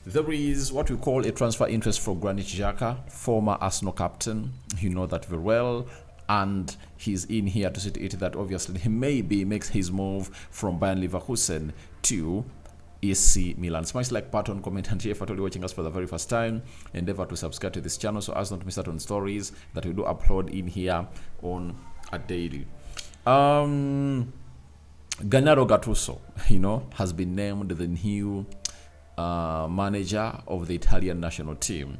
There is what we call a transfer interest for Granit Xhaka, former Arsenal captain. You know that very well. And he's in here to see to it that obviously he maybe makes his move from Bayern Leverkusen to AC Milan. Smash like button, comment, and share if you're totally watching us for the very first time. Endeavor to subscribe to this channel so as not to miss out on stories that we do upload in here on a daily. Gennaro Gattuso, has been named the new manager of the Italian national team.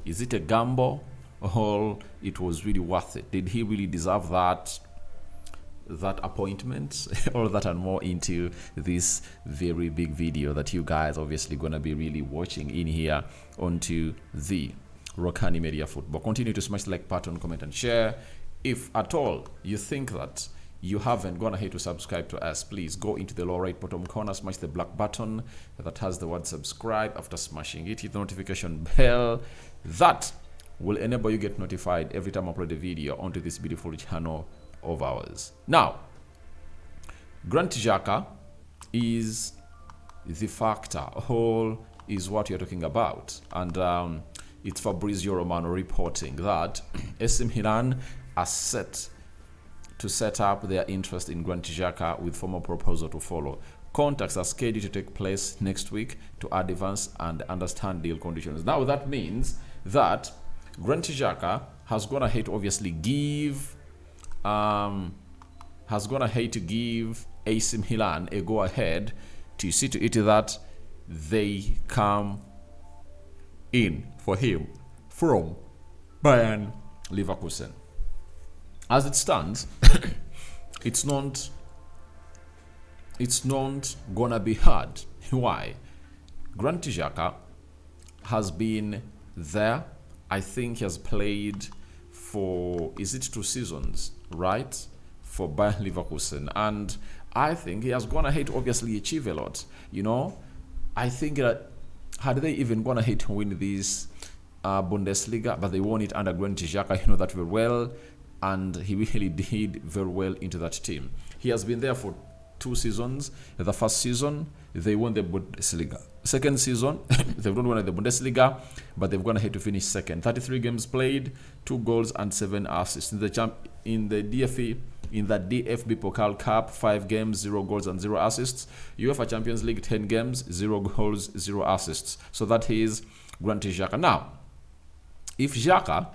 Is it a gamble or it was really worth it? Did he really deserve that appointment? All that and more into this very big video that you guys obviously gonna be really watching in here onto the Rokani Media Football. Continue to smash the like button, comment, and share. If at all you think that you haven't gone ahead to subscribe to us, please go into the lower right bottom corner, smash the black button that has the word subscribe. After smashing it, hit the notification bell. That will enable you get notified every time I upload a video onto this beautiful channel of ours. Now, Granit Xhaka is the factor, whole is what you're talking about. And it's Fabrizio Romano reporting that AC Milan are set to set up their interest in Granit Xhaka with formal proposal to follow. Contacts are scheduled to take place next week to advance and understand deal conditions. Now that means that Granit Xhaka has gone ahead to obviously give AC Milan a go ahead to see to it that they come in for him from Bayern Leverkusen. As it stands, it's not gonna be hard. Why? Granit Xhaka has been there. I think he has played for, is it 2 seasons, right? For Bayern Leverkusen. And I think he has gone ahead to obviously achieve a lot. I think that had they even gone ahead to win this Bundesliga, but they won it under Granit Xhaka, you know that very well. And he really did very well into that team. He has been there for 2 seasons. The first season, they won the Bundesliga. Second season, they've not won the Bundesliga, but they've gone ahead to finish second. 33 games played, 2 goals and 7 assists. In the DFB Pokal Cup, 5 games, 0 goals and 0 assists. UEFA Champions League, 10 games, 0 goals, 0 assists. So that is Granit Xhaka. Now, if Xhaka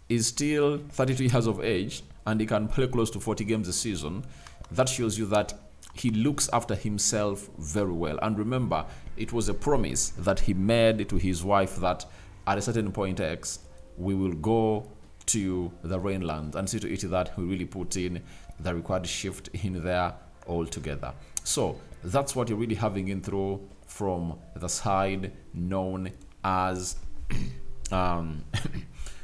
is still 32 years of age and he can play close to 40 games a season, that shows you that he looks after himself very well. And remember, it was a promise that he made to his wife that at a certain point X, we will go to the Rhineland and see to it that we really put in the required shift in there altogether. So that's what you're really having in through from the side known as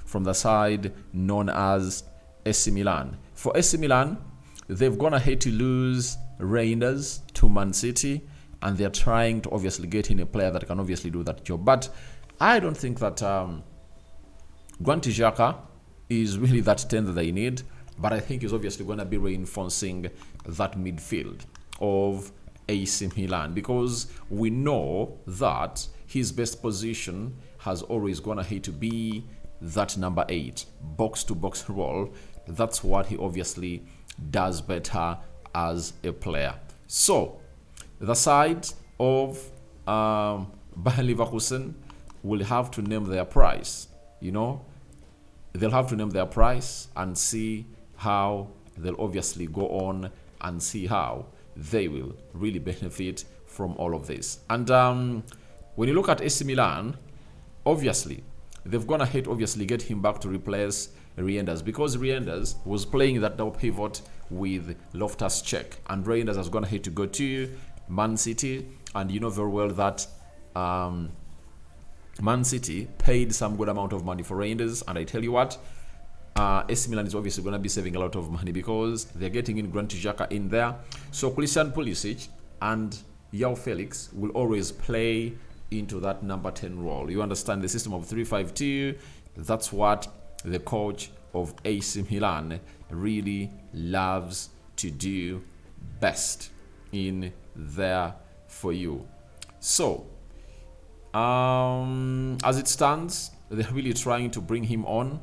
from the side known as AC Milan. For AC Milan, they've gone ahead to lose Reinders to Man City, and they're trying to obviously get in a player that can obviously do that job. But I don't think that Granit Xhaka is really that 10 that they need, but I think he's obviously going to be reinforcing that midfield of AC Milan, because we know that his best position has always gone ahead to be that number 8 box-to-box role. That's what he obviously does better as a player. So the side of Bayern Leverkusen will have to name their price. They'll have to name their price and see how they'll obviously go on and see how they will really benefit from all of this. And when you look at AC Milan, obviously they've gone ahead obviously get him back to replace Reinders, because Reinders was playing that double pivot with Loftus-Cheek, and Reinders has gone ahead to go to Man City, and you know very well that Man City paid some good amount of money for Reinders, and I tell you what, AC Milan is obviously going to be saving a lot of money because they're getting in Granit Xhaka in there. So Christian Pulisic and Joao Felix will always play into that number 10 role. You understand the system of 3-5-2. That's what the coach of AC Milan really loves to do best in there for you. So As it stands, they're really trying to bring him on,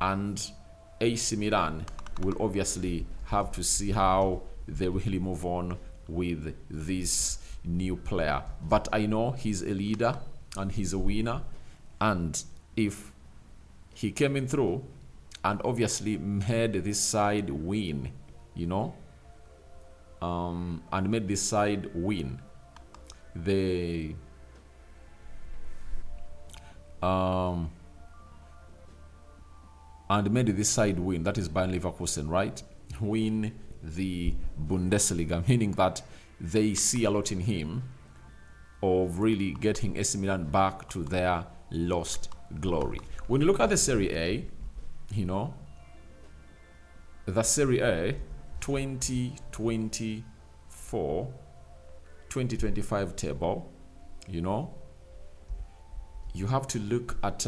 and AC Milan will obviously have to see how they really move on with this new player. But I know he's a leader and he's a winner, and if he came in through and obviously made this side win, and made this side win, they and made this side win, that is Bayern Leverkusen, right? Win the Bundesliga, meaning that they see a lot in him of really getting AC Milan back to their lost glory. When you look at the Serie A, the Serie A 2024-2025 table, you have to look at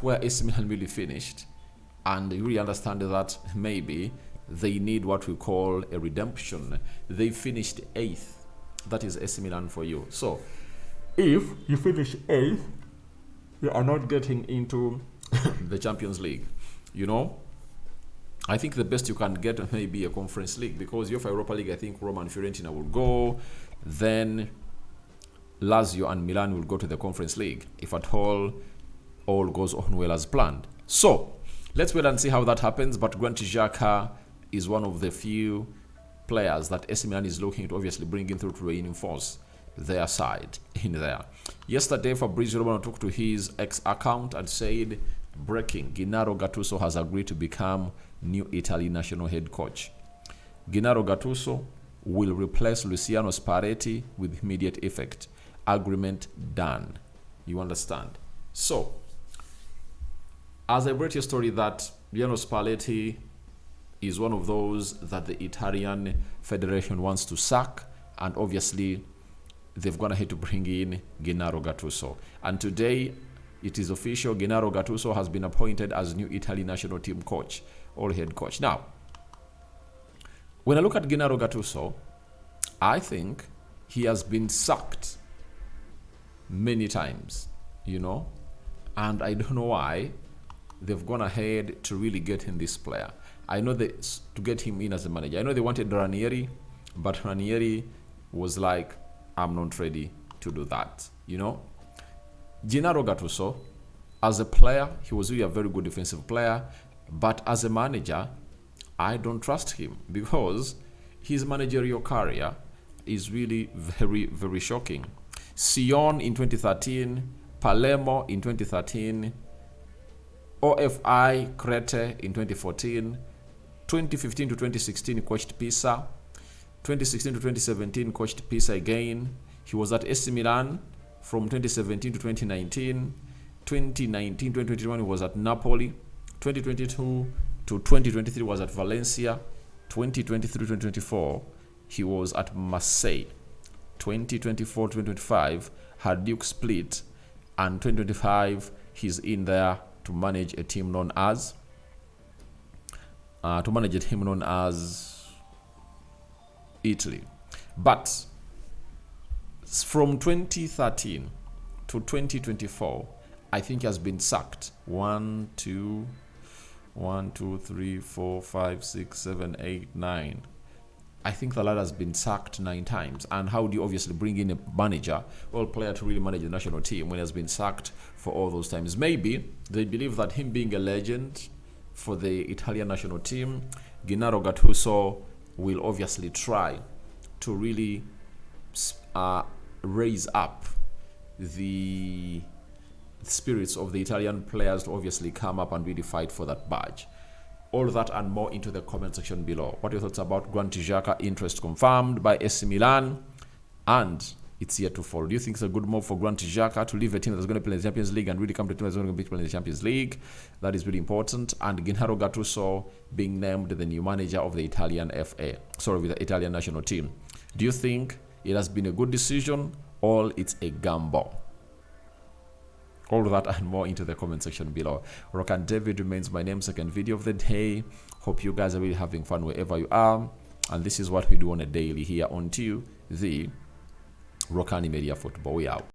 where AC Milan really finished, and you really understand that maybe they need what we call a redemption. They finished 8th. That is AC Milan for you. So if you finish 8th, you are not getting into the Champions League. I think the best you can get may be a Conference League, because UEFA Europa League, I think Roma and Fiorentina will go. Then Lazio and Milan will go to the Conference League, if at all goes on well as planned. So let's wait and see how that happens. But Granit Xhaka is one of the few players that AC Milan is looking to obviously bring in through to reinforce their side in there. Yesterday, Fabrizio Romano took to his X account and said, breaking, Gennaro Gattuso has agreed to become new Italy national head coach. Gennaro Gattuso will replace Luciano Spalletti with immediate effect. Agreement done. You understand? So, as I brought your story that Luciano Spalletti is one of those that the Italian Federation wants to sack, and obviously they've gone ahead to bring in Gennaro Gattuso. And today it is official, Gennaro Gattuso has been appointed as new Italy national team coach, or head coach. Now, when I look at Gennaro Gattuso, I think he has been sacked many times, and I don't know why they've gone ahead to really get in this player. I know that to get him in as a manager. I know they wanted Ranieri, but Ranieri was like, I'm not ready to do that, Gennaro Gattuso, as a player, he was really a very good defensive player, but as a manager, I don't trust him, because his managerial career is really very, very shocking. Sion in 2013, Palermo in 2013, OFI Crete in 2014, 2015 to 2016 coached Pisa, 2016 to 2017 coached Pisa again. He was at AC Milan from 2017 to 2019, 2019 2021 he was at Napoli, 2022 to 2023 was at Valencia, 2023-2024 he was at Marseille, 2024-2025 had Duke Split, and 2025 he's in there to manage a team known as Italy. But from 2013 to 2024, I think he has been sacked 1, 2, 3, 4, 5, 6, 7, 8, 9. I think the lad has been sacked 9 times. And how do you obviously bring in a manager or player to really manage the national team when he has been sacked for all those times? Maybe they believe that him being a legend for the Italian national team, Gennaro Gattuso will obviously try to really raise up the spirits of the Italian players to obviously come up and really fight for that badge. All that and more into the comment section below. What are your thoughts about Granit Xhaka? Interest confirmed by AC Milan, and it's yet to fall. Do you think it's a good move for Granit Xhaka to leave a team that's going to play in the Champions League and really come to a team that's going to be playing in the Champions League? That is really important. And Gennaro Gattuso being named the new manager of the Italian with the Italian national team. Do you think it has been a good decision or it's a gamble? All that and more into the comment section below. Rokani David remains my name. Second video of the day. Hope you guys are really having fun wherever you are. And this is what we do on a daily here on to the Rokani Media Football. We out.